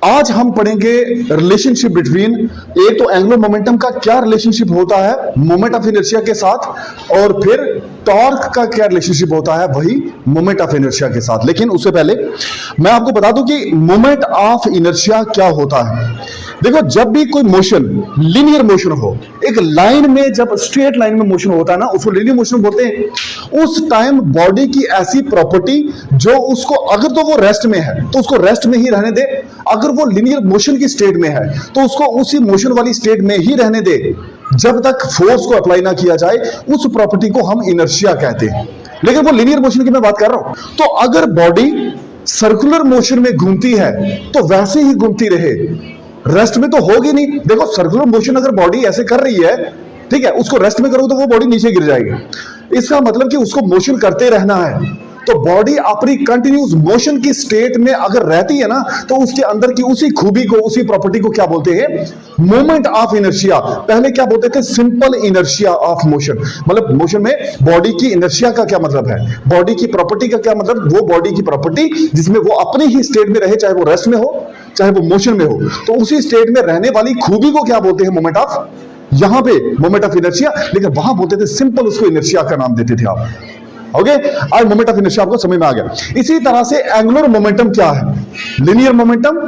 आज हम पढ़ेंगे रिलेशनशिप बिटवीन, एक तो एंगुलर मोमेंटम का क्या रिलेशनशिप होता है मोमेंट ऑफ इनर्शिया के साथ, और फिर टॉर्क का क्या रिलेशनशिप होता है वही मोमेंट ऑफ इनर्शिया के साथ। लेकिन उससे पहले मैं आपको बता दूं कि मोमेंट ऑफ इनर्शिया क्या होता है। देखो, जब भी कोई मोशन लीनियर मोशन हो, एक लाइन में जब स्ट्रेट लाइन में मोशन होता है ना, उसको लीनियर मोशन बोलते हैं। उस टाइम बॉडी की ऐसी प्रॉपर्टी जो उसको, अगर तो वो रेस्ट में है तो उसको रेस्ट में ही रहने दे, अगर वो लीनियर मोशन की स्टेट में है तो उसको उसी मोशन वाली स्टेट में ही रहने दे जब तक फोर्स को अप्लाई ना किया जाए। उस प्रॉपर्टी को हम इनर्शिया कहते हैं। लेकिन वो लीनियर मोशन की मैं बात कर रहा हूं। तो अगर बॉडी सर्कुलर मोशन में घूमती है तो वैसे ही घूमती रहे, रेस्ट में तो होगी नहीं। देखो, सर्कुलर मोशन अगर बॉडी ऐसे कर रही है, ठीक है, उसको रेस्ट में करो तो वो बॉडी नीचे गिर जाएगी। इसका मतलब कि उसको मोशन करते रहना है। तो बॉडी अपनी कंटिन्यूस मोशन की स्टेट में अगर रहती है ना, तो उसके अंदर की उसी खूबी को, उसी प्रॉपर्टी को क्या बोलते हैं? Moment of inertia. पहले क्या बोलते थे? Simple inertia of motion. मतलब मोशन में बॉडी की इनर्शिया का क्या मतलब है, बॉडी की प्रॉपर्टी का क्या मतलब? वो बॉडी की प्रॉपर्टी जिसमें वो अपनी ही स्टेट में रहे, चाहे वो रेस्ट में हो चाहे वो मोशन में हो, तो उसी स्टेट में रहने वाली खूबी को क्या बोलते हैं? मोमेंट ऑफ, यहां पे मोमेंट ऑफ इनर्शिया। लेकिन वहां बोलते थे सिंपल, उसको इनर्शिया का नाम देते थे आप। ओके, आज मोमेंट ऑफ इनर्शिया आपको समझ में आ गया। इसी तरह से एंगुलर मोमेंटम क्या है? Linear momentum,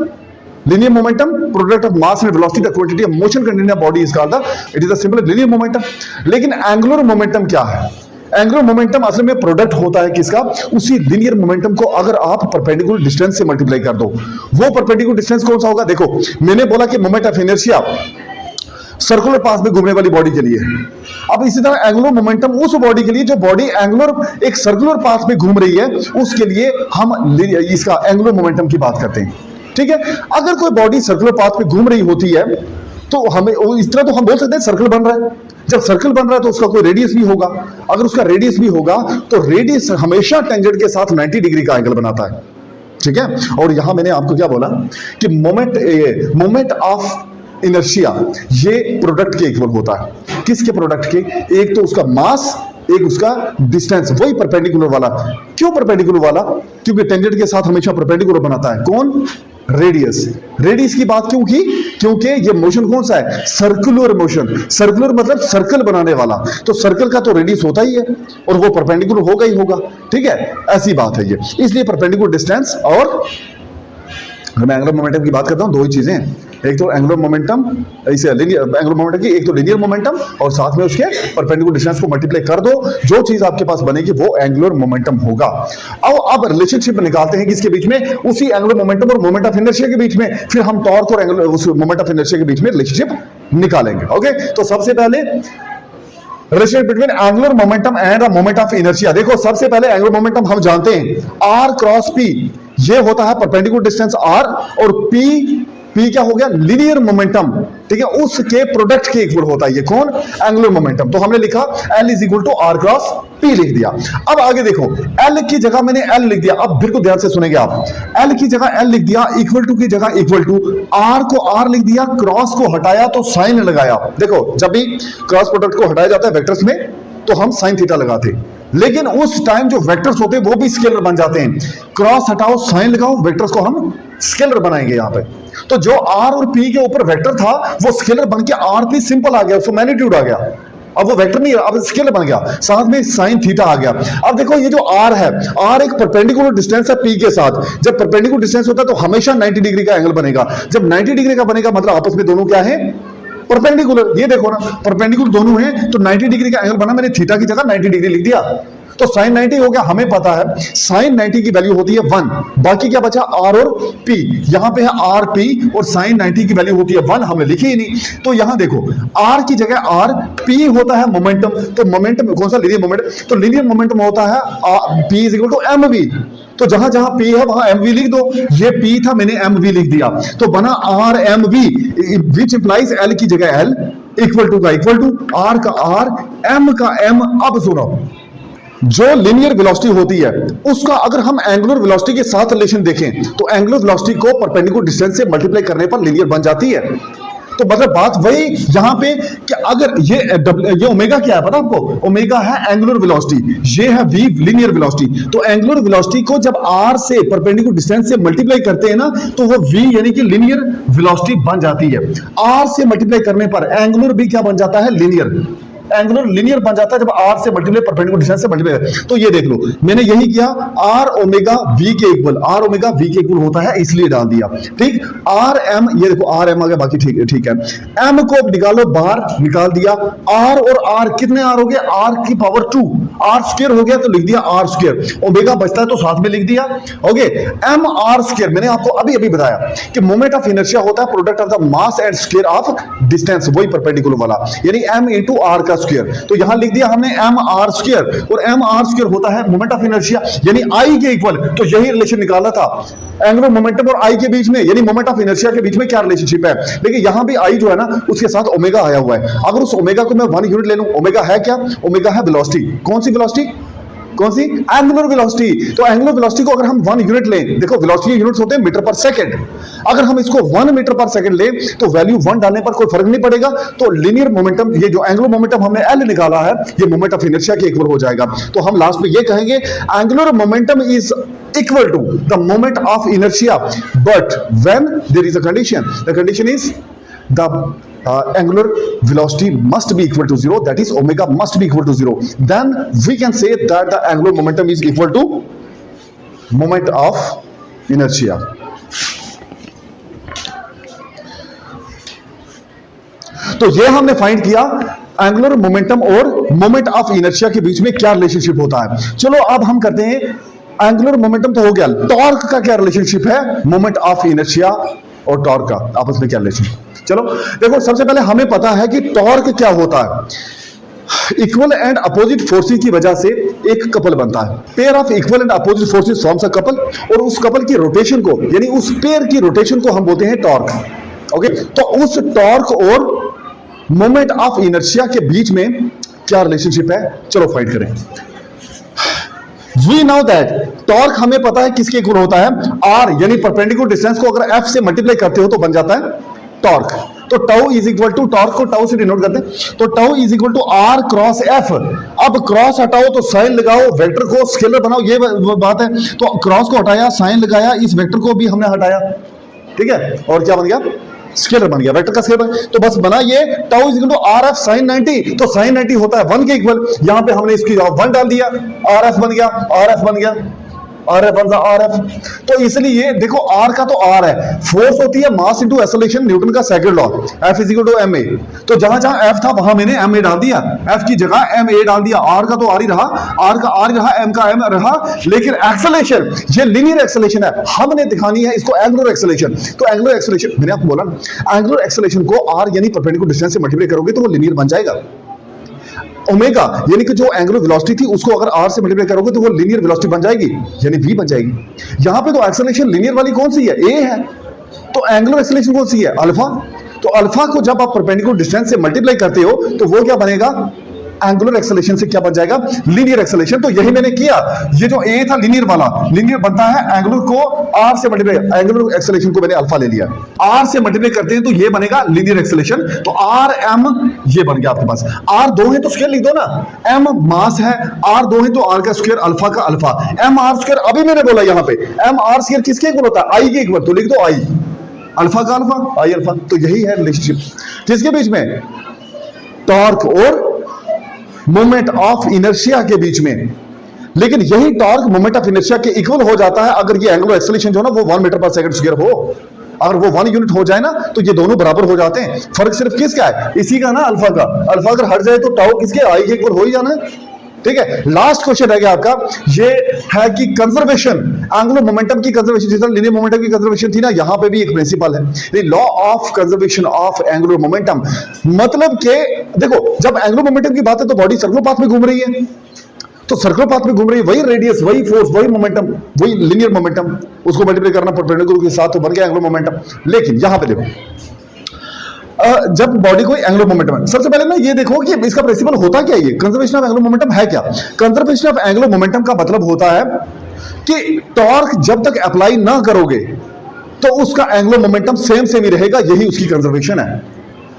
linear momentum product of mass and velocity, the quantity of motion contained in a body is called it is a simple linear momentum। लेकिन एंगुलर मोमेंटम क्या है? एंगुलर मोमेंटम असल में product होता है किसका? उसी लिनियर मोमेंटम को अगर आप परपेंडिकुलर डिस्टेंस से मल्टीप्लाई कर दो, वो परपेंडिकुलर डिस्टेंस कौन सा होगा? देखो, मैंने बोला कि moment of inertia circular path में घूमने वाली बॉडी के लिए। अब इसी तरह एंगुलर मोमेंटम उस बॉडी के लिए जो बॉडी एंगुलर, एक सर्कुलर पाथ में घूम रही है, उसके लिए हम इसका एंगुलर मोमेंटम की बात करते हैं। ठीक है, अगर कोई बॉडी सर्कुलर पाथ में घूम रही होती है तो हमें इस तरह तो हम बोल सकते हैं सर्कल बन रहा है। जब सर्कल बन रहा है तो उसका कोई रेडियस भी होगा। अगर उसका रेडियस भी होगा तो रेडियस हमेशा टेंजेंट के साथ 90 डिग्री का एंगल बनाता है। ठीक है, और यहां मैंने आपको क्या बोला कि मोमेंट ऑफ इनर्शिया ये प्रोडक्ट के इक्वल होता है। किसके प्रोडक्ट के? एक तो उसका मास, एक उसका डिस्टेंस, वही परपेंडिकुलर वाला। क्यों परपेंडिकुलर वाला? क्योंकि टेंजेंट के साथ हमेशा परपेंडिकुलर बनाता है। कौन? रेडियस। रेडियस की बात क्यों की? क्योंकि ये मोशन कौन सा है? Circular motion. सर्कुलर मतलब सर्कल बनाने वाला, तो सर्कल का तो रेडियस होता ही है और वो परपेंडिकुलर होगा ही होगा। ठीक है, ऐसी बात है ये। इसलिए परपेंडिकुलर डिस्टेंस, और मैं एंगुलर मोमेंटम की बात करता हूं, दो ही चीजें हैं। एक तो एंगुलर मोमेंटम, इसे एंगुलर मोमेंटम की, एक तो लीनियर मोमेंटम, और साथ में उसके परपेंडिकुलर डिस्टेंस को मल्टीप्लाई कर दो, जो चीज आपके पास बनेगी वो एंगुलर मोमेंटम होगा। अब रिलेशनशिप निकालते हैं किसके बीच में? उसी एंगुलर मोमेंटम और मोमेंट ऑफ इनर्शिया के बीच में। फिर हम टॉर्क और एंगुलर, उस मोमेंट ऑफ इनर्शिया के बीच में रिलेशनशिप निकालेंगे। ओके, तो सबसे पहले relationship between angular momentum end moment of inertia. देखो, सबसे पहले एंगुलर मोमेंटम हम जानते हैं आर क्रॉस पी, ये होता है परपेंडिकुलर डिस्टेंस आर, और पी क्या हो गया? Linear momentum. ठीक है, उसके प्रोडक्ट के इक्वल होता है ये। कौन? Angular momentum. तो हमने लिखा L is equal to r cross p, लिख दिया। अब आगे देखो, L की जगह मैंने L लिख दिया। अब फिर को ध्यान से सुनेंगे आप। L की जगह L लिख दिया, इक्वल टू की जगह इक्वल टू, R को R लिख दिया, क्रॉस को हटाया तो साइन लगाया। देखो, जब भी क्रॉस प्रोडक्ट को हटाया जाता है वेक्टर्स में तो हम साइन थीटा लगाते हैं, लेकिन उस टाइम जो वेक्टर्स होते हैं वो भी स्केलर बन जाते हैं। क्रॉस हटाओ, साइन लगाओ, वेक्टर्स को हम स्केलर बनाएंगे यहां पे। तो जो आर और पी के ऊपर वेक्टर था वो स्केलर बन के आर पी सिंपल आ गया, उसको मैग्नीट्यूड आ गया। अब वो वेक्टर नहीं, अब स्केलर बन गया, साथ में साइन थीटा आ गया। अब देखो, ये जो आर है, आर एक परपेंडिकुलर डिस्टेंस है पी के साथ। जब परपेंडिकुलर डिस्टेंस होता है तो हमेशा 90 डिग्री का एंगल बनेगा। जब 90 डिग्री का बनेगा मतलब आपस में दोनों क्या है? परपेंडिकुलर। ये देखो ना, परपेंडिकुलर दोनों हैं तो 90 डिग्री का एंगल बना। मैंने थीटा की जगह 90 डिग्री लिख दिया तो साइन 90 हो गया। हमें पता है साइन 90 की वैल्यू होती है 1। बाकी क्या बचा? आर और पी। यहां पे है आर पी और साइन 90 की वैल्यू होती है 1, हमने लिखी ही नहीं। तो यहां देखो, आर की जगह आर, पी होता है मोमेंटम। तो मोमेंटम कौन सा? Linear momentum. तो लीनियर मोमेंटम होता है p is equal to m v. तो जहां जहां पी है वहां एम वी लिख दो। ये पी था, मैंने एम वी लिख दिया, तो बना r m v, which implies l की जगह एल, इक्वल टू का इक्वल टू, आर का आर, एम का एम। अब सुनो, जो लीनियर वेलोसिटी होती है उसका अगर हम एंगुलर वेलोसिटी के साथ रिलेशन देखें तो एंगुलर वेलोसिटी को परपेंडिकुलर डिस्टेंस से मल्टीप्लाई करने पर लीनियर बन जाती है। तो मतलब बात वही यहां पे कि अगर ये ओमेगा क्या है पता आपको? ओमेगा है एंगुलर वेलोसिटी, ये है v लीनियर वेलोसिटी। तो एंगुलर वेलोसिटी को जब r से परपेंडिकुलर डिस्टेंस से मल्टीप्लाई करते हैं ना, तो वो v यानी कि लीनियर वेलोसिटी बन जाती है। r से मल्टीप्लाई करने पर एंगुलर भी क्या बन जाता है? लीनियर। एंगुलर लीनियर बन जाता है जब r से मल्टीप्लाई परपेंडिकुलर डिस्टेंस से मल्टीप्लाई। तो ये देख लो मैंने यही किया, r ओमेगा v के इक्वल, r ओमेगा v के इक्वल होता है इसलिए डाल दिया। ठीक, r m, ये देखो r m आ गया, बाकी ठीक है। m को निकालो बाहर, निकाल दिया। r और r कितने r हो गए? r की पावर 2, r स्क्वायर हो गया तो लिख दिया r स्क्वायर। ओमेगा बचता है तो साथ में लिख दिया। ओके, m r स्क्वायर मैंने आपको अभी बताया कि मोमेंट ऑफ इनर्शिया होता है product of the mass and square of distance, वही परपेंडिकुलर वाला, यानी m इंटू r का स्क्वायर। तो यहां लिख दिया हमने एम आर स्क्वायर, और एम आर स्क्वायर होता है मोमेंट ऑफ इनर्शिया यानी आई के इक्वल। तो यही रिलेशन निकाला था एंगुलर मोमेंटम और आई के बीच में, यानी मोमेंट ऑफ इनर्शिया के बीच में क्या रिलेशनशिप है। लेकिन यहां भी आई जो है ना उसके साथ ओमेगा आया हुआ है। अगर उस ओमेगा को मैं 1 यूनिट ले लूं, ओमेगा है क्या? ओमेगा है वेलोसिटी। कौन सी वेलोसिटी? कौन सी? Angular velocity. तो एंगुलर वेलोसिटी को अगर हम 1 यूनिट लें, देखो वेलोसिटी यूनिट्स होते हैं मीटर पर सेकंड, अगर हम इसको 1 मीटर पर सेकंड लें तो वैल्यू 1 डालने पर कोई फर्क नहीं पड़ेगा। तो लीनियर मोमेंटम, ये जो एंगुलर मोमेंटम हमने एल निकाला है, ये मोमेंट ऑफ इनर्शिया के इक्वल हो जाएगा। तो हम लास्ट में ये कहेंगे angular momentum is equal to the moment of inertia, but when there is a condition, the condition is the angular velocity must be equal to 0, that is omega must be equal to 0, then we can say that the angular momentum is equal to moment of inertia. तो ये हमने find किया angular momentum और moment of inertia के बीच में क्या relationship होता है। चलो अब हम करते हैं, एंगुलर मोमेंटम तो हो गया, टॉर्क का क्या रिलेशनशिप है मोमेंट ऑफ इनर्शिया और टॉर्क का आपस में क्या रिलेशनशिप। चलो देखो, सबसे पहले हमें पता है कि टॉर्क क्या होता है। इक्वल एंड अपोजिट फोर्सेस की वजह से एक कपल बनता है। Pair of equal and opposite forces forms a couple, और उस कपल की रोटेशन को, यानी उस पेयर की रोटेशन को हम बोलते हैं टॉर्क। ओके, तो उस टॉर्क और मोमेंट ऑफ इनर्शिया के बीच में क्या रिलेशनशिप है, चलो फाइंड करें। We know that टॉर्क हमें पता है किसके इक्वल होता है, r, यानी परपेंडिकुलर डिस्टेंस को अगर f से मल्टीप्लाई करते हो तो बन जाता है टॉर्क। तो tau is equal to, torque को टाउ से डिनोट करते हैं, तो tau is equal to r cross f। अब क्रॉस हटाओ तो साइन लगाओ, वेक्टर को स्केलर बनाओ, ये बात है। तो क्रॉस को हटाया, साइन लगाया, इस वेक्टर को भी हमने हटाया, ठीक है, और क्या बन गया? स्केलर बन गया, वेक्टर का स्केलर। तो बस बना ये tau is equal to r f sine 90। तो साइन 90 होता है 1 के इक्वल, यहां पे हमने इसकी 1 डाल दिया, आर एफ बन गया, आर एफ बन गया, आर एफ बन गया, आर एफ। तो इसलिए देखो आर का तो आर है, फोर्स होती है मास इनटू एक्सेलरेशन, न्यूटन का second law, f is equal to m a. तो जहां जहां एफ था वहां मैंने एम ए डाल दिया, एफ की जगह एम ए डाल दिया। आर का तो आर ही रहा, आर का आर रहा, एम का एम रहा, लेकिन एक्सेलरेशन ये लीनियर एक्सेलरेशन है, हमने दिखानी है इसको एंगुलर एक्सेलरेशन। तो एंगुलर एक्सेलरेशन मैंने आपको बोला, एंगुलर एक्सेलरेशन को आर यानी परपेंडिकुलर डिस्टेंस से मल्टीप्लाई करोगे तो वो लीनियर बन जाएगा। ओमेगा यानी कि जो एंगुलर वेलोसिटी थी उसको अगर r से मल्टीप्लाई करोगे तो वो लीनियर वेलोसिटी बन जाएगी, यानी v बन जाएगी। यहां पे तो एक्सेलरेशन लीनियर वाली कौन सी है? a है। तो एंगुलर एक्सेलरेशन कौन सी है? अल्फा। तो अल्फा को जब आप परपेंडिकुलर डिस्टेंस से मल्टीप्लाई करते हो तो वो क्या बनेगा? एंगुलर एक्सेलरेशन से क्या बन जाएगा? Linear acceleration. तो यही मैंने किया, ये जो a था लीनियर वाला, लीनियर बनता है एंगुलर को r से मल्टीप्लाई, एंगुलर एक्सेलरेशन को मैंने अल्फा ले लिया, r से मल्टीप्लाई करते हैं तो ये बनेगा लीनियर एक्सेलरेशन। तो r m ये बन गया आपके पास, r 2 है तो स्क्वायर लिख दो ना, m मास है, r 2 है तो r का स्क्वायर, अल्फा का अल्फा, m r स्क्वायर। अभी मैंने बोला यहाँ पे m r स्क्वायर किसके इक्वल होता है? i के इक्वल, तो लिख दो i, अल्फा का अल्फा, i अल्फा। तो यही है रिलेशनशिप किसके बीच में? टॉर्क और मोमेंट ऑफ इनर्शिया के बीच में। लेकिन यही टॉर्क मोमेंट ऑफ इनर्शिया के इक्वल हो जाता है अगर ये एंगुलर एक्सेलरेशन जो ना वो 1 मीटर पर सेकंड स्क्वायर हो। अगर वो 1 यूनिट हो जाए ना तो ये दोनों बराबर हो जाते हैं। फर्क सिर्फ किसका है? इसी का ना, अल्फा का। अल्फा अगर हट जाए तो टाउ किसके? आई के इक्वल हो ही जाना है, ठीक है। लास्ट क्वेश्चन रह गया आपका, ये है कि कंजर्वेशन, एंगुलर मोमेंटम की कंजर्वेशन, जिस तरह लीनियर मोमेंटम की कंजर्वेशन थी ना, यहां पे भी एक प्रिंसिपल है, law of conservation of angular momentum. मतलब कि देखो, जब एंगुलर मोमेंटम की बात है तो बॉडी सर्कुलर पाथ में घूम रही है, तो सर्कुलर पाथ में घूम रही है, वही रेडियस, वही फोर्स, वही मोमेंटम, वही लीनियर मोमेंटम, उसको मल्टीप्लाई करना परपेंडिकुलर के साथ तो बन गया एंगुलर मोमेंटम। लेकिन यहां पे देखो, जब बॉडी कोई एंगुलर मोमेंटम है, सबसे पहले ना ये देखो कि इसका प्रिंसिपल होता क्या है, ये कंजर्वेशन ऑफ एंगुलर मोमेंटम है क्या? कंजर्वेशन ऑफ एंगुलर मोमेंटम का मतलब होता है कि टॉर्क जब तक अप्लाई ना करोगे तो उसका एंगुलर मोमेंटम सेम ही रहेगा, यही उसकी कंजर्वेशन है।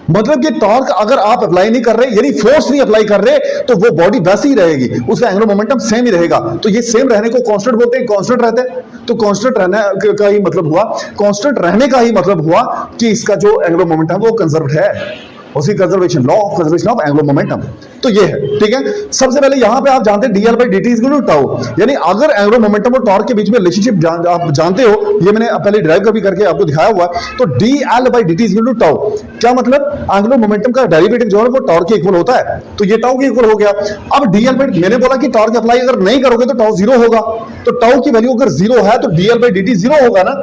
मतलब कि टॉर्क अगर आप अप्लाई नहीं कर रहे, यानी फोर्स नहीं अप्लाई कर रहे, तो वो बॉडी वैसी ही रहेगी, उसका एंगुलर मोमेंटम सेम ही रहेगा। तो ये सेम रहने को कांस्टेंट बोलते हैं, कांस्टेंट रहते हैं। तो कांस्टेंट रहने का ही मतलब हुआ, कांस्टेंट रहने का ही मतलब हुआ कि इसका जो एंगुलर मोमेंटम है वो कंजर्व्ड है, उसी conservation, law of conservation of angular momentum. तो ये है, ठीक है। सबसे पहले यहां पे आप जानते हैं dl by dt is equal to tau, यानी अगर एंगुलर मोमेंटम और टॉर्क के बीच में रिलेशनशिप आप जानते हो, ये मैंने पहले ड्राइव कर भी करके आपको दिखाया हुआ है। तो dl by dt is equal to tau, क्या मतलब एंगुलर मोमेंटम का डेरिवेटिव जो है वो टॉर्क के इक्वल होता है, तो ये टाउ के इक्वल हो गया। अब dl by, मैंने बोला कि टॉर्क अप्लाई अगर नहीं करोगे तो टाउ जीरो होगा, तो टाउ की वैल्यू अगर जीरो है तो dl by dt जीरो होगा ना।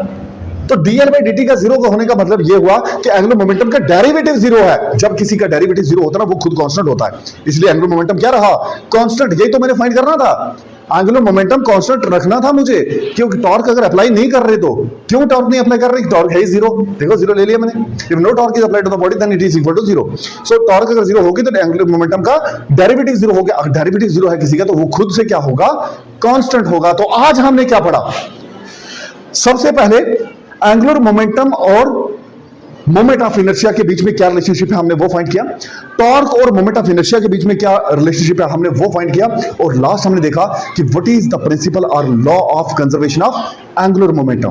तो dl by dt का जीरो का होने का मतलब यह हुआ कि एंगुलर मोमेंटम का डेरिवेटिव जीरो है। जब किसी का डेरिवेटिव जीरो होता है ना, वो खुद कांस्टेंट होता है, इसलिए एंगुलर मोमेंटम क्या रहा, कांस्टेंट। यही तो मैंने फाइंड करना था, एंगुलर मोमेंटम कांस्टेंट रखना था मुझे, क्योंकि टॉर्क अगर अप्लाई नहीं कर रहे तो क्यों टॉर्क नहीं अप्लाई कर रहे, टॉर्क है जीरो, देखो जीरो ले लिया मैंने। If no torque is applied to the body then it is equal to zero. So torque अगर जीरो होगी तो एंगुलर मोमेंटम का डेरिवेटिव जीरो हो गया। अगर डेरिवेटिव जीरो है किसी का तो वो खुद से क्या होगा, कांस्टेंट होगा। तो आज हमने क्या पढ़ा, सबसे पहले एंगुलर मोमेंटम और मोमेंट ऑफ इनर्शिया के बीच में क्या रिलेशनशिप है हमने वो फाइंड किया, टॉर्क और मोमेंट ऑफ इनर्शिया के बीच में क्या रिलेशनशिप है हमने वो फाइंड किया, और लास्ट हमने देखा कि व्हाट इज द प्रिंसिपल और law of conservation of angular momentum.